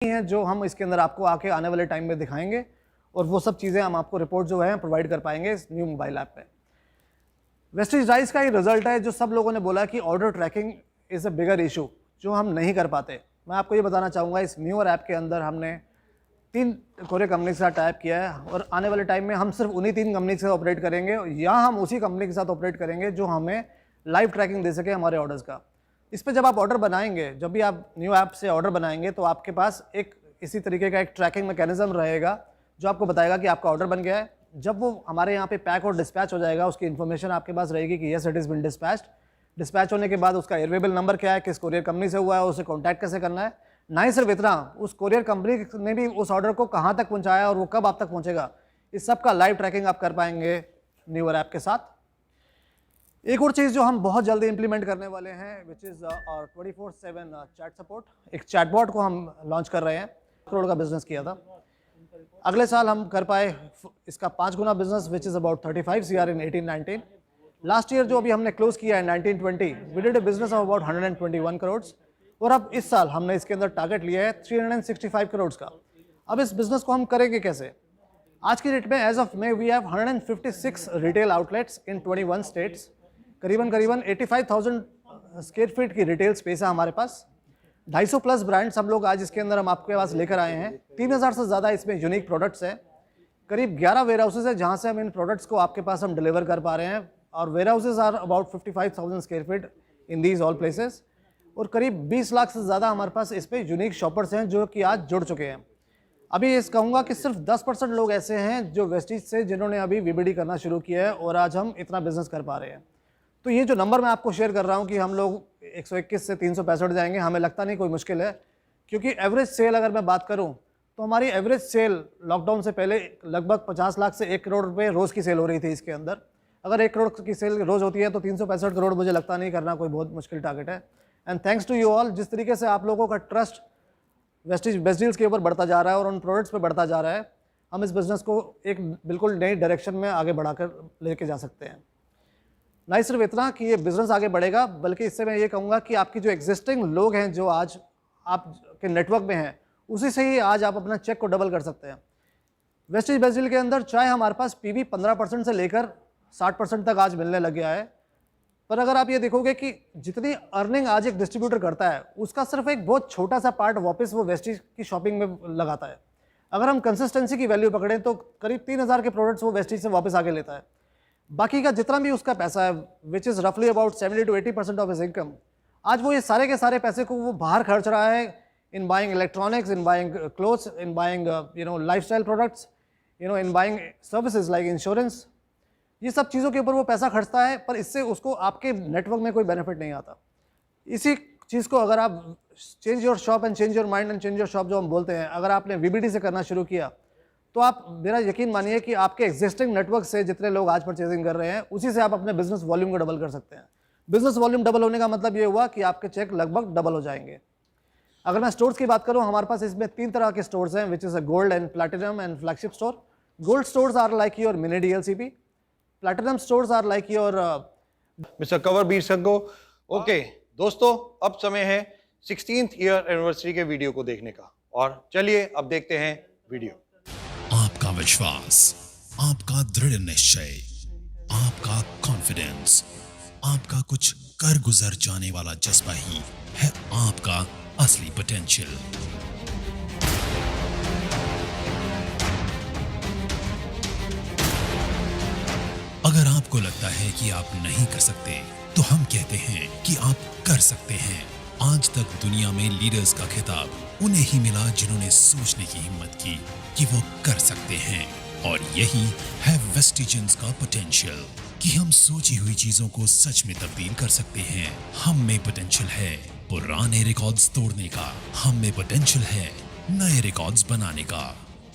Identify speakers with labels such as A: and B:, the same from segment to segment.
A: हैं जो हम इसके अंदर आपको आके आने वाले टाइम में दिखाएंगे और वो सब चीज़ें हम आपको रिपोर्ट जो है प्रोवाइड कर पाएंगे इस न्यू मोबाइल ऐप पे। वेस्टीज राइस का ही रिजल्ट है जो सब लोगों ने बोला कि order tracking is a bigger issue जो हम नहीं कर पाते। मैं आपको ये बताना चाहूँगा इस न्यूअर ऐप के अंदर हमने 3 कोरियर कंपनी के साथ टाइप किया है और आने वाले टाइम में हम सिर्फ उन्हीं 3 कंपनी से ऑपरेट करेंगे या हम उसी कंपनी के साथ ऑपरेट करेंगे जो हमें लाइव ट्रैकिंग दे सके हमारे ऑर्डर्स का। इस पर जब आप ऑर्डर बनाएंगे, जब भी आप न्यू ऐप से ऑर्डर बनाएंगे तो आपके पास एक इसी तरीके का एक ट्रैकिंग मैकेनिज्म रहेगा जो आपको बताएगा कि आपका ऑर्डर बन गया है। जब वो हमारे यहाँ पे पैक और डिस्पैच हो जाएगा उसकी इन्फॉर्मेशन आपके पास रहेगी कि yes it is been dispatched. Dispatch होने के बाद उसका एयरवेबल नंबर क्या है, किस कोरियर कंपनी से हुआ है, उसे कॉन्टैक्ट कैसे करना है। ना ही सिर्फ इतना, उस कोरियर कंपनी ने भी उस ऑर्डर को कहाँ तक पहुँचाया और वो कब आप तक पहुँचेगा, इस सब का लाइव ट्रैकिंग आप कर पाएंगे न्यूअर ऐप के साथ। एक और चीज़ जो हम बहुत जल्दी इंप्लीमेंट करने वाले हैं विच इज़ और 24/7 चैट सपोर्ट। एक चैटबॉट को हम लॉन्च कर रहे हैं। करोड़ का बिजनेस किया था, अगले साल हम कर पाए इसका 5 गुना business which is about 35 CR in 18-19। Last year जो अभी हमने क्लोज किया है 19-20 we did a business of about 121 crore और अब इस साल हमने इसके अंदर टारगेट लिया है 365 करोड़ का। अब इस बिजनेस को हम करेंगे कैसे? आज की डेट में as of May we have 156 retail outlets in 21 states. करीबन 85,000 स्क्वायर फीट की रिटेल स्पेस है हमारे पास। 250 प्लस ब्रांड्स हम लोग आज इसके अंदर हम आपके पास लेकर आए हैं। 3000 से ज़्यादा इसमें यूनिक प्रोडक्ट्स हैं। करीब 11 वेयर हाउसेज है जहाँ से हम इन प्रोडक्ट्स को आपके पास हम डिलीवर कर पा रहे हैं और warehouses are about 55,000 square feet in these all places. और करीब 20 लाख से ज़्यादा हमारे पास इस पर यूनिक शॉपर्स हैं जो कि आज जुड़ चुके हैं। अभी इस कहूँगा कि सिर्फ 10% लोग ऐसे हैं जो वेस्टीज से जिन्होंने अभी वीबीडी करना शुरू किया है और आज हम इतना बिजनेस कर पा रहे हैं। तो ये जो नंबर मैं आपको शेयर कर रहा हूँ कि हम लोग 121 से 365 जाएंगे, हमें लगता नहीं कोई मुश्किल है, क्योंकि एवरेज सेल अगर मैं बात करूँ तो हमारी एवरेज सेल लॉकडाउन से पहले लगभग 50 लाख से 1 करोड़ रुपये रोज़ की सेल हो रही थी इसके अंदर। अगर 1 करोड़ की सेल रोज़ होती है तो 365 करोड़ मुझे लगता नहीं करना कोई बहुत मुश्किल टारगेट है। And thanks to you all, जिस तरीके से आप लोगों का ट्रस्ट वेस्टीज बेस्ट डील्स के ऊपर बढ़ता जा रहा है और उन प्रोडक्ट्स पे बढ़ता जा रहा है, हम इस बिज़नेस को एक बिल्कुल नई डायरेक्शन में आगे बढ़ाकर लेके जा सकते हैं। नहीं सिर्फ इतना कि ये बिज़नेस आगे बढ़ेगा, बल्कि इससे मैं ये कहूँगा कि आपकी जो एग्जिस्टिंग लोग हैं जो आज आपके नेटवर्क में हैं, उसी से ही आज आप अपना चेक को डबल कर सकते हैं। वेस्टीज बेस्ट डील के अंदर चाहे हमारे पास पीवी 15% से लेकर 60% तक आज मिलने लग गया है, पर अगर आप ये देखोगे कि जितनी अर्निंग आज एक डिस्ट्रीब्यूटर करता है उसका सिर्फ एक बहुत छोटा सा पार्ट वापस वो वेस्टीज की शॉपिंग में लगाता है। अगर हम कंसिस्टेंसी की वैल्यू पकड़ें तो करीब 3000 के प्रोडक्ट्स वो वेस्टीज से वापस आगे लेता है। बाकी का जितना भी उसका पैसा है विच इज़ रफली about 70 to 80% of his income, आज वो ये सारे के सारे पैसे को वो बाहर खर्च रहा है in buying electronics, in buying clothes, in buying lifestyle products, in buying services like insurance. ये सब चीज़ों के ऊपर वो पैसा खर्चता है, पर इससे उसको आपके नेटवर्क में कोई बेनिफिट नहीं आता। इसी चीज़ को अगर आप change your shop and change your mind and change your shop जो हम बोलते हैं, अगर आपने वीबीडी से करना शुरू किया तो आप मेरा यकीन मानिए कि आपके एग्जिस्टिंग नेटवर्क से जितने लोग आज परचेजिंग कर रहे हैं उसी से आप अपने बिजनेस वॉल्यूम को डबल कर सकते हैं। बिजनेस वॉल्यूम डबल होने का मतलब ये हुआ कि आपके चेक लगभग डबल हो जाएंगे। अगर मैं स्टोर्स की बात करूं, हमारे पास इसमें 3 तरह के स्टोर्स हैं which is a gold and platinum and flagship store. Gold stores are like your mini DLCP, platinum stores are like your
B: mister Kanwarveer Sangho. Okay दोस्तों, अब समय है 16th ईयर एनिवर्सरी के वीडियो को देखने का, और चलिए अब देखते हैं वीडियो।
C: आपका विश्वास, आपका दृढ़ निश्चय, आपका कॉन्फिडेंस, आपका कुछ कर गुजर जाने वाला जज्बा ही है आपका असली पोटेंशियल। अगर आपको लगता है कि आप नहीं कर सकते, तो हम कहते हैं कि आप कर सकते हैं। आज तक दुनिया में लीडर्स का खिताब उन्हें ही मिला जिन्होंने सोचने की हिम्मत की कि वो कर सकते हैं, और यही है वेस्टिजेंस का पोटेंशियल कि हम सोची हुई चीजों को सच में तब्दील कर सकते हैं। हम में पोटेंशियल है पुराने रिकॉर्ड्स तोड़ने का, हम में पोटेंशियल है नए रिकॉर्ड्स बनाने का,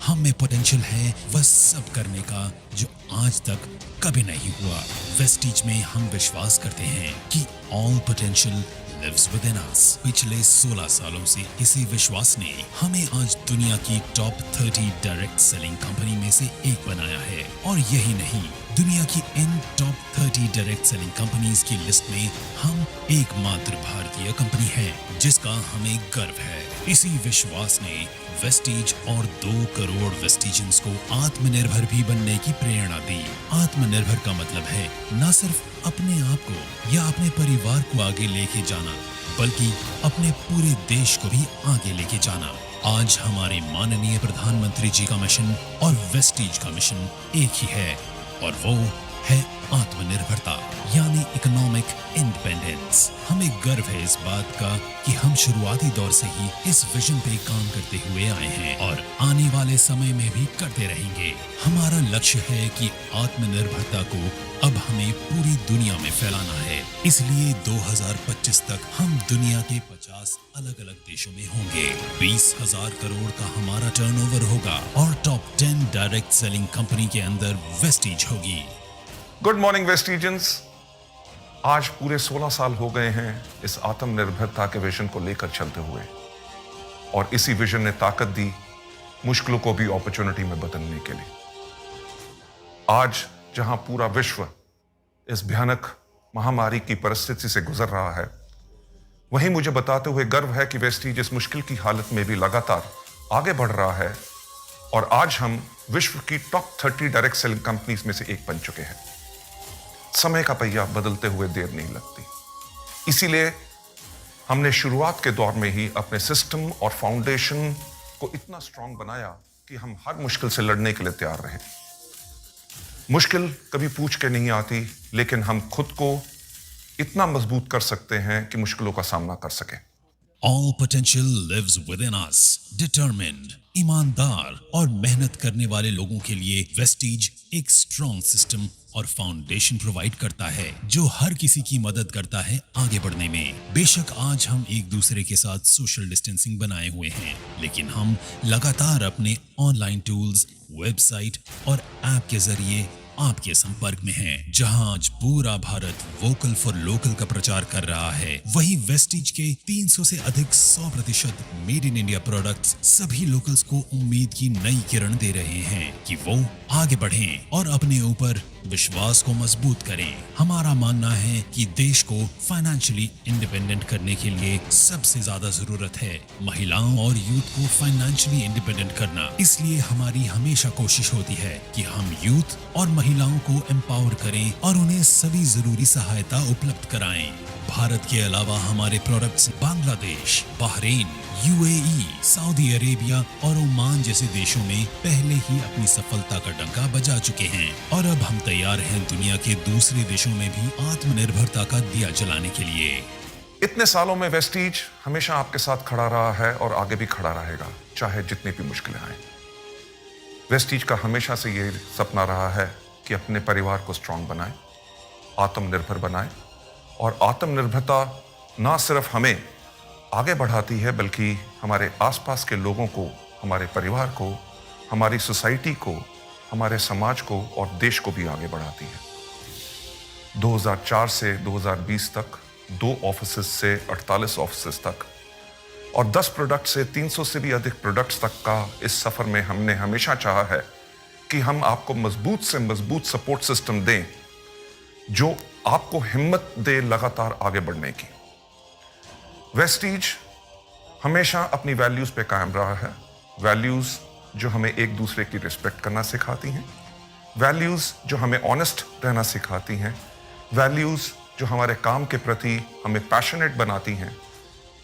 C: हम में पोटेंशियल है वह सब करने का जो आज तक कभी नहीं हुआ। वेस्टीज में हम विश्वास करते हैं कि all potential lives within us। पिछले 16 सालों से इसी विश्वास ने हमें आज दुनिया की टॉप 30 डायरेक्ट सेलिंग कंपनी में से एक बनाया है। और यही नहीं, दुनिया की इन टॉप 30 डायरेक्ट सेलिंग कंपनीज की लिस्ट में हम एकमात्र भारतीय कंपनी है जिसका हमें गर्व है। इसी विश्वास ने वेस्टीज और 2 करोड़ वेस्टीजियंस को आत्मनिर्भर भी बनने की प्रेरणा दी। आत्मनिर्भर का मतलब है न सिर्फ अपने आप को या अपने परिवार को आगे लेके जाना, बल्कि अपने पूरे देश को भी आगे लेके जाना। आज हमारे माननीय प्रधानमंत्री जी का मिशन और वेस्टीज का मिशन एक ही है, और वो है आत्मनिर्भरता यानी इकोनॉमिक इंडिपेंडेंस। हमें गर्व है इस बात का कि हम शुरुआती दौर से ही इस विजन पे काम करते हुए आए हैं और आने वाले समय में भी करते रहेंगे। हमारा लक्ष्य है कि आत्मनिर्भरता को अब हमें पूरी दुनिया में फैलाना है। इसलिए 2025 तक हम दुनिया के 50 अलग-अलग देशों में होंगे। 20,000 करोड़ का हमारा टर्नओवर होगा और टॉप 10 डायरेक्ट सेलिंग कंपनी के अंदर वेस्टीज होगी।
D: Good morning Vestigians. आज पूरे 16 साल हो गए हैं इस आत्मनिर्भरता के विजन को लेकर चलते हुए, और इसी विजन ने ताकत दी मुश्किलों को भी अपॉर्चुनिटी में बदलने के लिए। आज जहां पूरा विश्व इस भयानक महामारी की परिस्थिति से गुजर रहा है, वहीं मुझे बताते हुए गर्व है कि वेस्टीज इस मुश्किल की हालत में भी लगातार आगे बढ़ रहा है और आज हम विश्व की टॉप 30 डायरेक्ट सेलिंग कंपनीज में से एक बन चुके हैं। समय का पहिया बदलते हुए देर नहीं लगती, इसीलिए हमने शुरुआत के दौर में ही अपने सिस्टम और फाउंडेशन को इतना स्ट्रांग बनाया कि हम हर मुश्किल से लड़ने के लिए तैयार रहे। मुश्किल कभी पूछ के नहीं आती, लेकिन हम खुद को इतना मजबूत कर सकते हैं कि मुश्किलों का सामना कर सकें।
C: All potential lives within us. Determined, ईमानदार और मेहनत करने वाले लोगों के लिए वेस्टीज एक स्ट्रॉन्ग सिस्टम और फाउंडेशन प्रोवाइड करता है जो हर किसी की मदद करता है आगे बढ़ने में। बेशक आज हम एक दूसरे के साथ सोशल डिस्टेंसिंग बनाए हुए हैं, लेकिन हम लगातार अपने ऑनलाइन टूल्स, वेबसाइट और ऐप के जरिए आपके संपर्क में हैं। जहां आज पूरा भारत वोकल फॉर लोकल का प्रचार कर रहा है, वहीं वेस्टीज के 300 से अधिक 100% मेड इन इंडिया प्रोडक्ट्स सभी लोकल्स को उम्मीद की नई किरण दे रहे हैं कि वो आगे बढ़ें और अपने ऊपर विश्वास को मजबूत करें। हमारा मानना है कि देश को फाइनेंशियली इंडिपेंडेंट करने के लिए सबसे ज्यादा जरूरत है महिलाओं और यूथ को फाइनेंशियली इंडिपेंडेंट करना। इसलिए हमारी हमेशा कोशिश होती है कि हम यूथ और महिलाओं को एम्पावर करें और उन्हें सभी जरूरी सहायता उपलब्ध कराएं। भारत के अलावा हमारे products Bangladesh, Bahrain, UAE, Saudi Arabia और ओमान जैसे देशों में पहले ही अपनी सफलता का डंका बजा चुके हैं और अब हम तैयार हैं दुनिया के दूसरे देशों में भी आत्मनिर्भरता का दिया जलाने के लिए।
D: इतने सालों में वेस्टीज हमेशा आपके साथ खड़ा रहा है और आगे भी खड़ा रहेगा, चाहे जितनी भी मुश्किलें आए। वेस्टीज का हमेशा से ये सपना रहा है कि अपने परिवार को स्ट्रांग बनाए, आत्मनिर्भर बनाए, और आत्मनिर्भरता ना सिर्फ हमें आगे बढ़ाती है बल्कि हमारे आसपास के लोगों को, हमारे परिवार को, हमारी सोसाइटी को, हमारे समाज को और देश को भी आगे बढ़ाती है। 2004 से 2020 तक 2 ऑफिसेस से 48 ऑफिसेस तक और 10 प्रोडक्ट से 300 से भी अधिक प्रोडक्ट्स तक का इस सफर में हमने हमेशा चाहा है कि हम आपको मजबूत से मजबूत सपोर्ट सिस्टम दें जो आपको हिम्मत दे लगातार आगे बढ़ने की। वेस्टीज हमेशा अपनी वैल्यूज पे कायम रहा है, वैल्यूज जो हमें एक दूसरे की रिस्पेक्ट करना सिखाती हैं, वैल्यूज जो हमें ऑनेस्ट रहना सिखाती हैं, वैल्यूज जो हमारे काम के प्रति हमें पैशनेट बनाती हैं,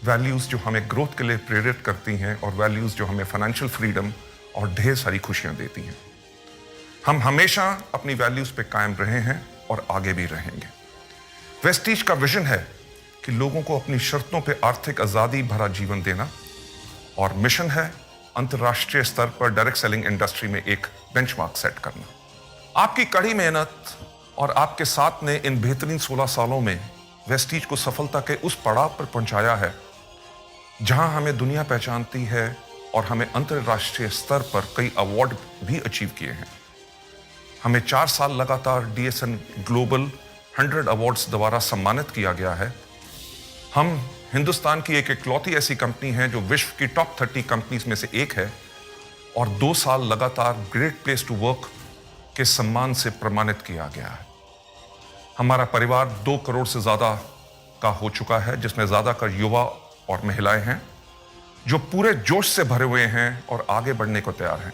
D: वैल्यूज जो हमें ग्रोथ के लिए प्रेरित करती हैं और वैल्यूज जो हमें फाइनेंशियल फ्रीडम और ढेर सारी खुशियां देती हैं। हम हमेशा अपनी वैल्यूज पे कायम रहे हैं और आगे भी रहेंगे। वेस्टीज का विजन है कि लोगों को अपनी शर्तों पे आर्थिक आजादी भरा जीवन देना, और मिशन है अंतर्राष्ट्रीय स्तर पर डायरेक्ट सेलिंग इंडस्ट्री में एक बेंचमार्क सेट करना। आपकी कड़ी मेहनत और आपके साथ ने इन बेहतरीन 16 सालों में वेस्टीज को सफलता के उस पड़ाव पर पहुंचाया है जहां हमें दुनिया पहचानती है और हमें अंतर्राष्ट्रीय स्तर पर कई अवार्ड भी अचीव किए हैं। हमें 4 साल लगातार DSN ग्लोबल 100 अवार्ड्स द्वारा सम्मानित किया गया है। हम हिंदुस्तान की एक इकलौती ऐसी कंपनी है जो विश्व की टॉप 30 कंपनीज में से एक है और 2 साल लगातार ग्रेट प्लेस टू वर्क के सम्मान से प्रमाणित किया गया है। हमारा परिवार 2 करोड़ से ज्यादा का हो चुका है, जिसमें ज्यादातर युवा और महिलाएं हैं जो पूरे जोश से भरे हुए हैं और आगे बढ़ने को तैयार हैं।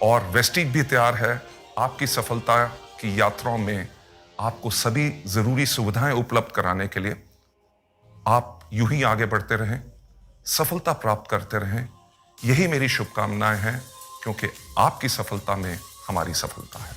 D: और वेस्टीज भी तैयार है आपकी सफलता की यात्राओं में आपको सभी जरूरी सुविधाएं उपलब्ध कराने के लिए। आप यूं ही आगे बढ़ते रहें, सफलता प्राप्त करते रहें, यही मेरी शुभकामनाएं हैं, क्योंकि आपकी सफलता में हमारी सफलता है।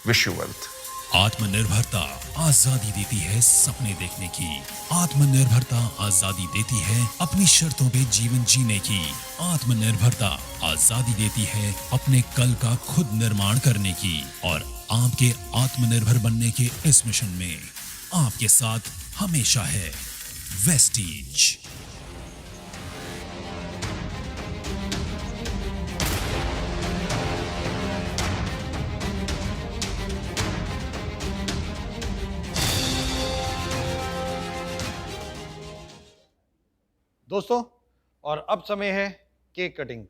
D: Wish you wealth.
C: आत्मनिर्भरता आजादी देती है सपने देखने की। आत्मनिर्भरता आजादी देती है अपनी शर्तों पे जीवन जीने की। आत्मनिर्भरता आजादी देती है अपने कल का खुद निर्माण करने की। और आपके आत्मनिर्भर बनने के इस मिशन में आपके साथ हमेशा है वेस्टीज।
B: दोस्तों, और अब समय है केक कटिंग।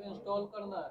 E: इंस्टॉल करना है।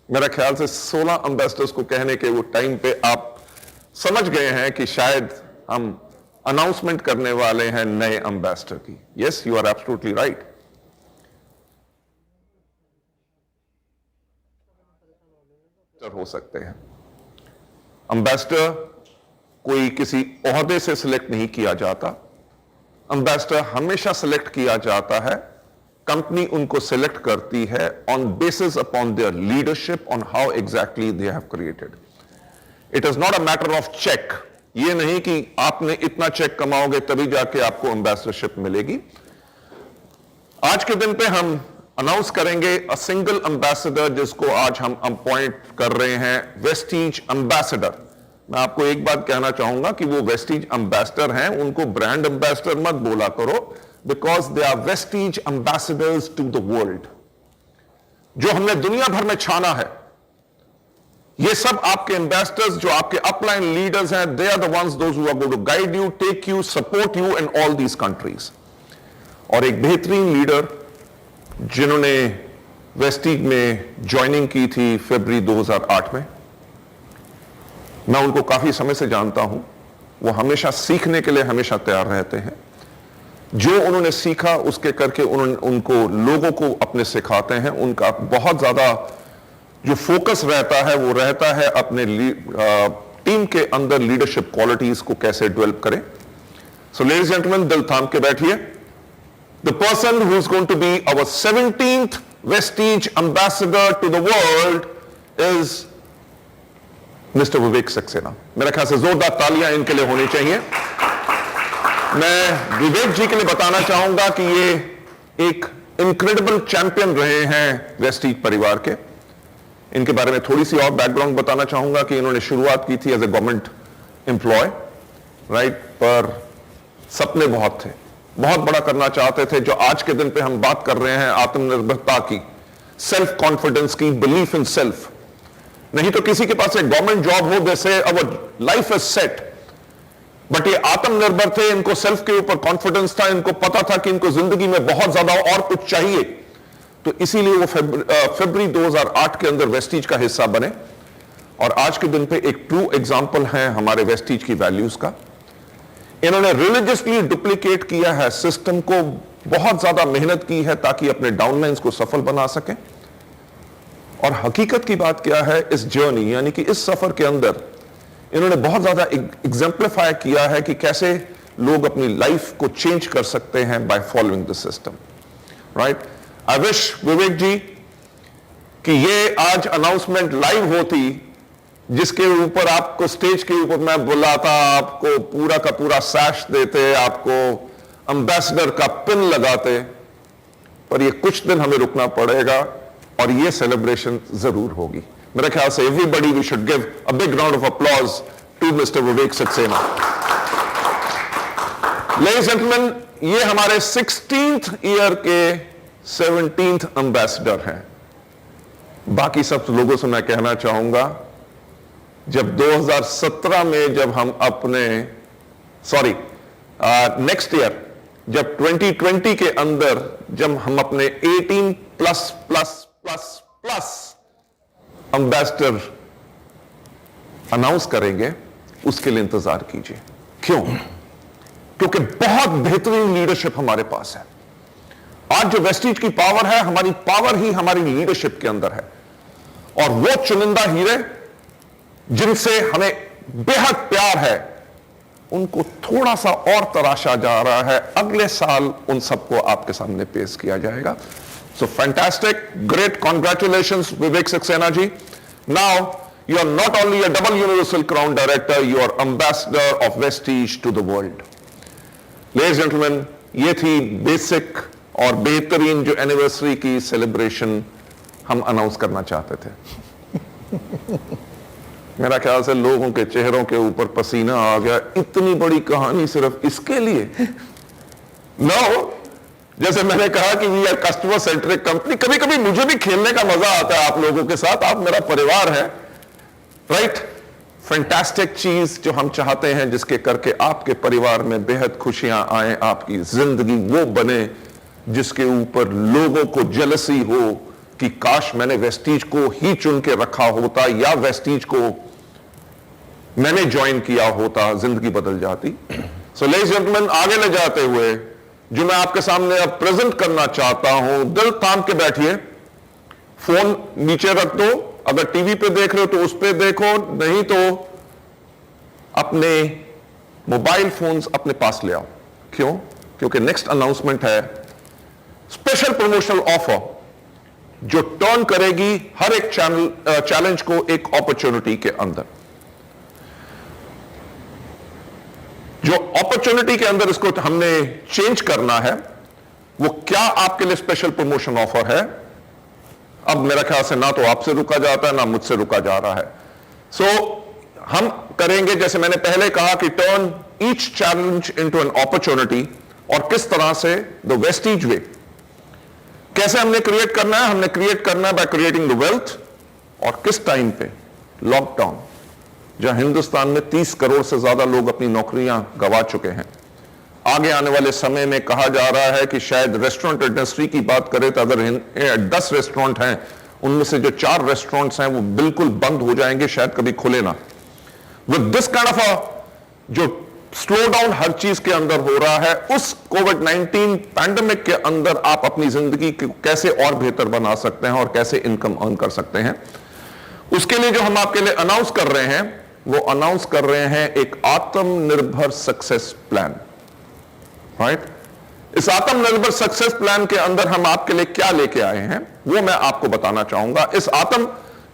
D: मेरा ख्याल से 16 एम्बेसडर्स को कहने के वो टाइम पे आप समझ गए हैं कि शायद हम अनाउंसमेंट करने वाले हैं नए एम्बेसडर की। Yes, you are absolutely right. हो सकते हैं एम्बेसडर कोई किसी ओहदे से सिलेक्ट नहीं किया जाता। एम्बेसडर हमेशा सिलेक्ट किया जाता है, कंपनी उनको सिलेक्ट करती है on basis upon their leadership, on how exactly they have created. It is not a matter of check. ये नहीं कि आपने इतना चेक कमाओगे तभी जाके आपको एम्बेसडरशिप मिलेगी। आज के दिन पे हम अनाउंस करेंगे अ सिंगल एम्बेसडर, जिसको आज हम अपॉइंट कर रहे हैं वेस्टीज एम्बेसडर। मैं आपको एक बात कहना चाहूंगा कि वो वेस्टीज एम्बेसडर हैं, उनको ब्रांड एम्बेसडर मत बोला करो, because they are Vestige ambassadors to the world. जो हमने दुनिया भर में छाना है, ये सब आपके एम्बेसडर्स, जो आपके अपलाइन लीडर्स हैं, they are the ones those who are going to guide you, take you, support you in all these countries. और एक बेहतरीन लीडर जिन्होंने वेस्टीज में ज्वाइनिंग की थी फरवरी 2008 में, मैं उनको काफी समय से जानता हूं। वो हमेशा सीखने के लिए हमेशा तैयार रहते हैं। जो उन्होंने सीखा उसके करके उनको लोगों को अपने सिखाते हैं। उनका बहुत ज्यादा जो फोकस रहता है वो रहता है अपने टीम के अंदर लीडरशिप क्वालिटीज को कैसे डेवलप करें। सो लेडीज एंड जेंटलमैन, दिल थाम के बैठिए। The person who is going to be our 17th Vestige ambassador to the world is mister Vivek Saxena. मेरे ख्याल से जोरदार तालियां इनके लिए होनी चाहिए। मैं विवेक जी के लिए बताना चाहूंगा कि ये एक इनक्रेडिबल चैंपियन रहे हैं वेस्टीज परिवार के। इनके बारे में थोड़ी सी और बैकग्राउंड बताना चाहूंगा कि इन्होंने शुरुआत की थी as a government employee, right, पर सपने बहुत थे, बहुत बड़ा करना चाहते थे। जो आज के दिन पे हम बात कर रहे हैं आत्मनिर्भरता की, सेल्फ कॉन्फिडेंस की, बिलीफ इन सेल्फ। नहीं तो किसी के पास एक गवर्नमेंट जॉब हो, जैसे our life is set, but ये आत्मनिर्भर थे, इनको सेल्फ के ऊपर कॉन्फिडेंस था, इनको पता था कि इनको जिंदगी में बहुत ज्यादा और कुछ चाहिए। तो इसीलिए वो फरवरी 2008 के अंदर वेस्टीज का हिस्सा बने और आज के दिन पे एक ट्रू एग्जांपल है हमारे वेस्टीज की वैल्यूज का। इन्होंने रिलीजियसली डुप्लीकेट किया है सिस्टम को, बहुत ज्यादा मेहनत की है ताकि अपने डाउनलाइंस को सफल बना सकें। और हकीकत की बात क्या है, इस जर्नी यानी कि इस सफर के अंदर इन्होंने बहुत ज्यादा एग्जाम्पलीफाई किया है कि कैसे लोग अपनी लाइफ को चेंज कर सकते हैं by following the system, right. I wish Vivek ji कि ये आज अनाउंसमेंट लाइव होती, जिसके ऊपर आपको स्टेज के ऊपर मैं बुलाता, आपको पूरा का पूरा सैश देते, आपको एम्बेसडर का पिन लगाते, पर ये कुछ दिन हमें रुकना पड़ेगा और ये सेलिब्रेशन जरूर होगी। मेरे ख्याल से everybody we should give a big round of applause to mister Vivek Saxena. Ladies and gentleman, ये हमारे 16th ईयर के 17th एम्बेसडर हैं। बाकी सब लोगों से मैं कहना चाहूंगा, जब 2017 में जब हम अपने नेक्स्ट ईयर जब 2020 के अंदर जब हम अपने 18 plus plus plus plus ambassador announce करेंगे, उसके लिए इंतजार कीजिए। क्यों? क्योंकि बहुत बेहतरीन लीडरशिप हमारे पास है। आज जो वेस्टीज की पावर है, हमारी पावर ही हमारी लीडरशिप के अंदर है। और वो चुनिंदा हीरे जिनसे हमें बेहद प्यार है, उनको थोड़ा सा और तराशा जा रहा है। अगले साल उन सबको आपके सामने पेश किया जाएगा। So fantastic, great, congratulations Vivek Saxena ji. Now you are not only a double universal crown director, you are ambassador of Vestige to the world. Ladies and gentleman, ये थी बेसिक और बेहतरीन जो एनिवर्सरी की सेलिब्रेशन हम अनाउंस करना चाहते थे। मेरा ख्याल से लोगों के चेहरों के ऊपर पसीना आ गया। इतनी बड़ी कहानी सिर्फ इसके लिए? नो, जैसे मैंने कहा कि we are customer centric company. कभी कभी मुझे भी खेलने का मजा आता है आप लोगों के साथ, आप मेरा परिवार है, राइट। फैंटास्टिक चीज जो हम चाहते हैं जिसके करके आपके परिवार में बेहद खुशियां आए, आपकी जिंदगी वो बने जिसके ऊपर लोगों को जेलसी हो कि काश मैंने वेस्टीज को ही चुन के रखा होता या वेस्टीज को मैंने ज्वाइन किया होता, जिंदगी बदल जाती। सो लेडीज एंड जेंटलमैन, आगे ले जाते हुए जो मैं आपके सामने अब प्रेजेंट करना चाहता हूं, दिल थाम के बैठिए, फोन नीचे रख दो, अगर टीवी पे देख रहे हो तो उस पे देखो, नहीं तो अपने मोबाइल फोन्स अपने पास ले आओ। क्यों? क्योंकि नेक्स्ट अनाउंसमेंट है स्पेशल प्रमोशनल ऑफर जो टर्न करेगी हर एक चैलेंज को एक अपॉर्चुनिटी के अंदर। जो अपॉर्चुनिटी के अंदर इसको हमने चेंज करना है, वो क्या आपके लिए स्पेशल प्रमोशन ऑफर है? अब मेरा ख्याल से ना तो आपसे रुका जाता है ना मुझसे रुका जा रहा है। सो हम करेंगे जैसे मैंने पहले कहा कि turn each challenge into an opportunity. और किस तरह से? द वेस्टीज वे। कैसे हमने क्रिएट करना है? हमने क्रिएट करना है बाय क्रिएटिंग द वेल्थ। और किस टाइम पे? लॉकडाउन, जहां हिंदुस्तान में 30 करोड़ से ज्यादा लोग अपनी नौकरियां गंवा चुके हैं। आगे आने वाले समय में कहा जा रहा है कि शायद रेस्टोरेंट इंडस्ट्री की बात करें तो अगर 10 रेस्टोरेंट हैं, उनमें से जो 4 रेस्टोरेंट्स हैं वो बिल्कुल बंद हो जाएंगे, शायद कभी खुले ना। विद दिस काइंड ऑफ जो स्लो डाउन हर चीज के अंदर हो रहा है, उस कोविड-19 पैंडेमिक के अंदर आप अपनी जिंदगी को कैसे और बेहतर बना सकते हैं और कैसे इनकम अर्न कर सकते हैं, उसके लिए जो हम आपके लिए अनाउंस कर रहे हैं, वो अनाउंस कर रहे हैं एक आत्मनिर्भर सक्सेस प्लान, राइट। इस आत्मनिर्भर सक्सेस प्लान के अंदर हम आपके लिए क्या लेके आए हैं वो मैं आपको बताना चाहूंगा। इस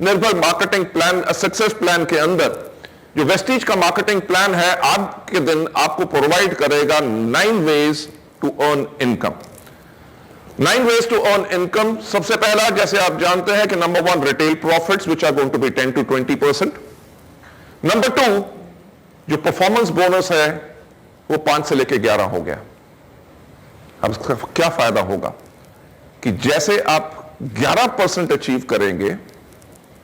D: आत्मनिर्भर मार्केटिंग प्लान, सक्सेस प्लान के अंदर जो वेस्टीज का मार्केटिंग प्लान है आज के दिन आपको प्रोवाइड करेगा 9 ways to earn income. 9 ways to earn income. सबसे पहला, जैसे आप जानते हैं कि number 1 retail profits which are going to be 10 to 20%। Number 2 जो परफॉर्मेंस बोनस है वो 5 से लेके 11 हो गया। अब इसका क्या फायदा होगा कि जैसे आप 11% अचीव करेंगे,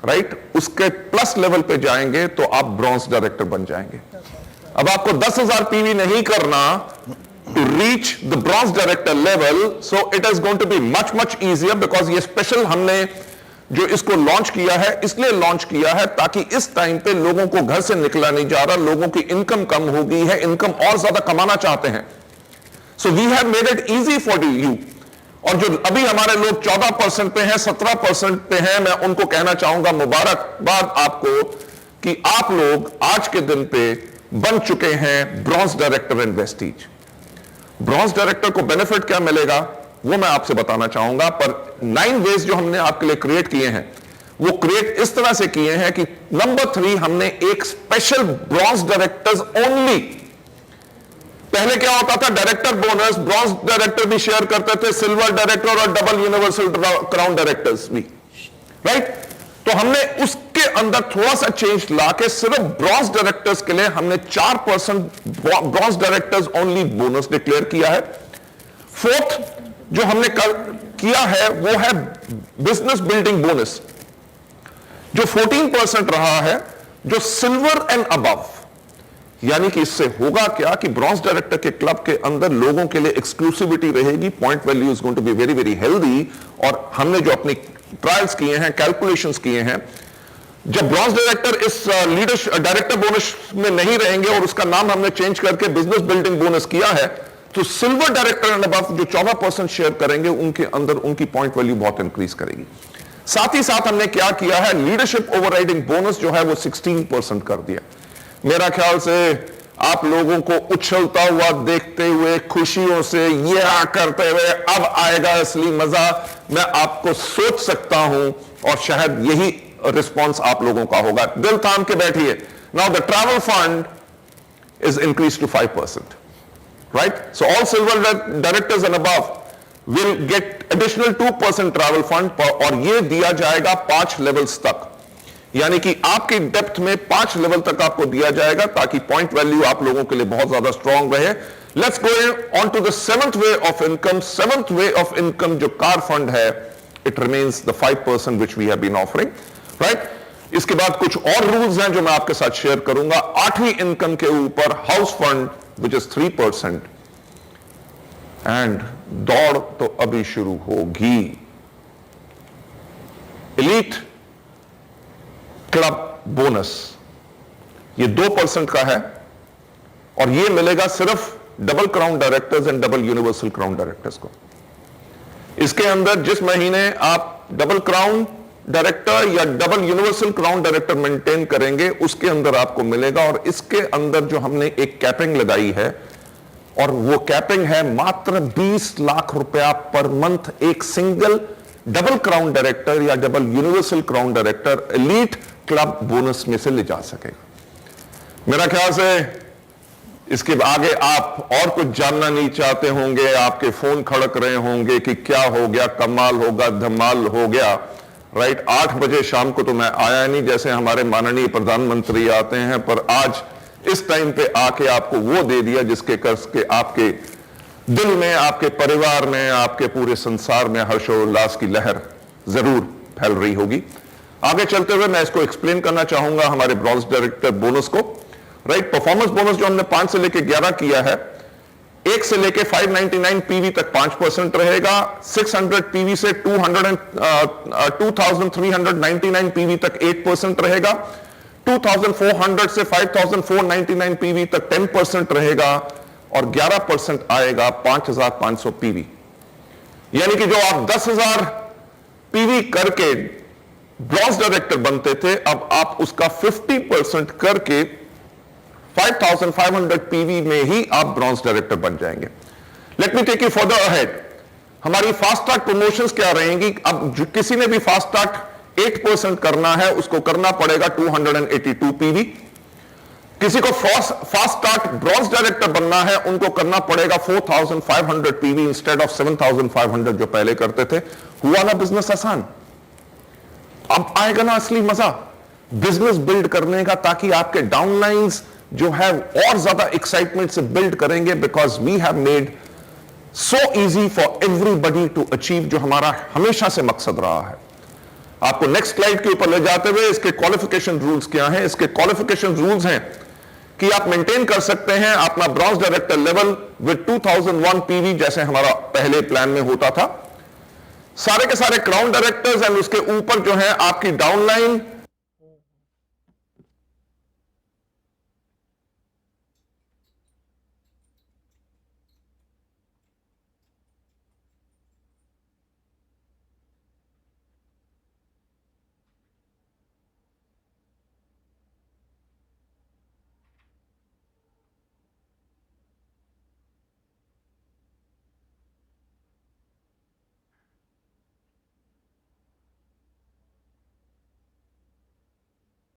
D: राइट, उसके प्लस लेवल पे जाएंगे तो आप ब्रॉन्ज डायरेक्टर बन जाएंगे। अब आपको 10,000 पीवी नहीं करना to reach the bronze director level, so it is going to be much easier because ये स्पेशल हमने जो इसको लॉन्च किया है इसलिए लॉन्च किया है ताकि इस टाइम पे लोगों को घर से निकला नहीं जा रहा, लोगों की इनकम कम हो गई है, इनकम और ज्यादा कमाना चाहते हैं। So we have made it easy for you. और जो अभी हमारे लोग 14% पे हैं, 17% पे हैं, मैं उनको कहना चाहूंगा मुबारकबाद आपको कि आप लोग आज के दिन पे बन चुके हैं bronze director in Vestige. Bronze director को बेनिफिट क्या मिलेगा वो मैं आपसे बताना चाहूंगा, पर 9 वेज जो हमने आपके लिए क्रिएट किए हैं वो क्रिएट इस तरह से किए हैं कि नंबर 3 हमने एक स्पेशल ब्रॉन्ज डायरेक्टर्स ओनली। पहले क्या होता था, डायरेक्टर बोनस ब्रॉन्ज डायरेक्टर भी शेयर करते थे, सिल्वर डायरेक्टर और डबल यूनिवर्सल क्राउन डायरेक्टर्स भी, राइट। तो हमने उसके अंदर थोड़ा सा चेंज लाके सिर्फ ब्रॉन्ज डायरेक्टर्स के लिए हमने 4% bronze directors only bonus declare किया है। 4th जो हमने किया है वो है बिजनेस बिल्डिंग बोनस, जो 14% रहा है, जो सिल्वर एंड अबव। यानी कि इससे होगा क्या कि ब्रॉन्ज डायरेक्टर के क्लब के अंदर लोगों के लिए एक्सक्लूसिविटी रहेगी, point value is going to be very very healthy. और हमने जो अपनी ट्रायल्स किए हैं, कैलकुलेशंस किए हैं, जब ब्रॉन्ज डायरेक्टर इस लीडरशिप डायरेक्टर बोनस में नहीं रहेंगे और उसका नाम हमने चेंज करके बिजनेस बिल्डिंग बोनस किया है, तो सिल्वर डायरेक्टर एंड अबव जो 14% शेयर करेंगे उनके अंदर उनकी पॉइंट वैल्यू बहुत इंक्रीज करेगी। साथ ही साथ हमने क्या किया है, लीडरशिप ओवरराइडिंग बोनस जो है वो 16% कर दिया। मेरा ख्याल से आप लोगों को उछलता हुआ देखते हुए, खुशियों से ये करते हुए अब आएगा असली मजा, मैं आपको सोच सकता हूं और शायद यही रिस्पॉन्स आप लोगों का होगा। दिल थाम के बैठिए। Now the travel fund is increase to 5%, right. So all silver directors and above will get additional 2% travel fund, और ये दिया जाएगा 5 लेवल्स तक। यानी कि आपकी डेप्थ में 5 लेवल तक आपको दिया जाएगा ताकि पॉइंट वैल्यू आप लोगों के लिए बहुत ज्यादा स्ट्रांग रहे। Let's go on to the 7th way of income. 7th way of income जो कार फंड है, it remains the 5% which we have been offering, right. इसके बाद कुछ और रूल्स हैं जो मैं आपके साथ शेयर करूंगा। 8वीं इनकम के ऊपर house fund which is 3%, and दौड़ तो अभी शुरू होगी। एलीट क्लब बोनस ये 2% का है और ये मिलेगा सिर्फ double crown directors and double universal crown directors को। इसके अंदर जिस महीने आप डबल क्राउन डायरेक्टर या double universal crown director maintain करेंगे उसके अंदर आपको मिलेगा। और इसके अंदर जो हमने एक कैपिंग लगाई है, और वो कैपिंग है मात्र 20 लाख रुपया पर मंथ एक सिंगल डबल क्राउन डायरेक्टर या double universal crown director elite club bonus में से ले जा सकेगा। मेरा ख्याल से इसके आगे आप और कुछ जानना नहीं चाहते होंगे, आपके फोन खड़क रहे होंगे कि क्या हो गया, कमाल होगा, धमाल हो गया, राइट। 8 बजे शाम को तो मैं आया नहीं जैसे हमारे माननीय प्रधानमंत्री आते हैं, पर आज इस टाइम पे आके आपको वो दे दिया जिसके कर्ज के आपके दिल में, आपके परिवार में, आपके पूरे संसार में हर्षोल्लास की लहर जरूर फैल रही होगी। आगे चलते हुए मैं इसको एक्सप्लेन करना चाहूंगा हमारे ब्रॉन्ज डायरेक्टर बोनस को, राइट। परफॉर्मेंस बोनस जो हमने 5 से लेके 11 किया है, 1 से लेके 599 पीवी तक 5% रहेगा, 600 पीवी से 2399 पीवी तक 8% रहेगा, 2400 से 5499 पीवी तक 10% रहेगा, और 11% आएगा 5500 पीवी। यानी कि जो आप 10,000 पीवी करके ब्रॉन्ज डायरेक्टर बनते थे, अब आप उसका 50% करके 5500 पीवी में ही आप ब्रॉन्ज डायरेक्टर बन जाएंगे। Let me take you further ahead. हमारी फास्ट ट्रैक प्रमोशंस क्या रहेंगी? अब किसी ने भी फास्ट ट्रैक 8% करना है उसको करना पड़ेगा 282 पीवी। किसी को फास्ट स्टार्ट ब्रॉन्ज डायरेक्टर बनना है उनको करना पड़ेगा 4500 पीवी इंस्टेड ऑफ 7500 जो पहले करते थे। हुआ ना बिजनेस आसान? अब आएगा ना असली मजा बिजनेस बिल्ड करने का, ताकि आपके डाउनलाइंस जो है और ज्यादा एक्साइटमेंट से बिल्ड करेंगे, because we have made so easy for everybody to achieve, जो हमारा हमेशा से मकसद रहा है। आपको नेक्स्ट स्लाइड के ऊपर ले जाते हुए इसके क्वालिफिकेशन रूल्स क्या हैं। इसके क्वालिफिकेशन रूल्स हैं कि आप मेंटेन कर सकते हैं अपना bronze director level with 2001 PV, जैसे हमारा पहले प्लान में होता था। सारे के सारे क्राउन डायरेक्टर्स एंड उसके ऊपर जो है आपकी डाउनलाइन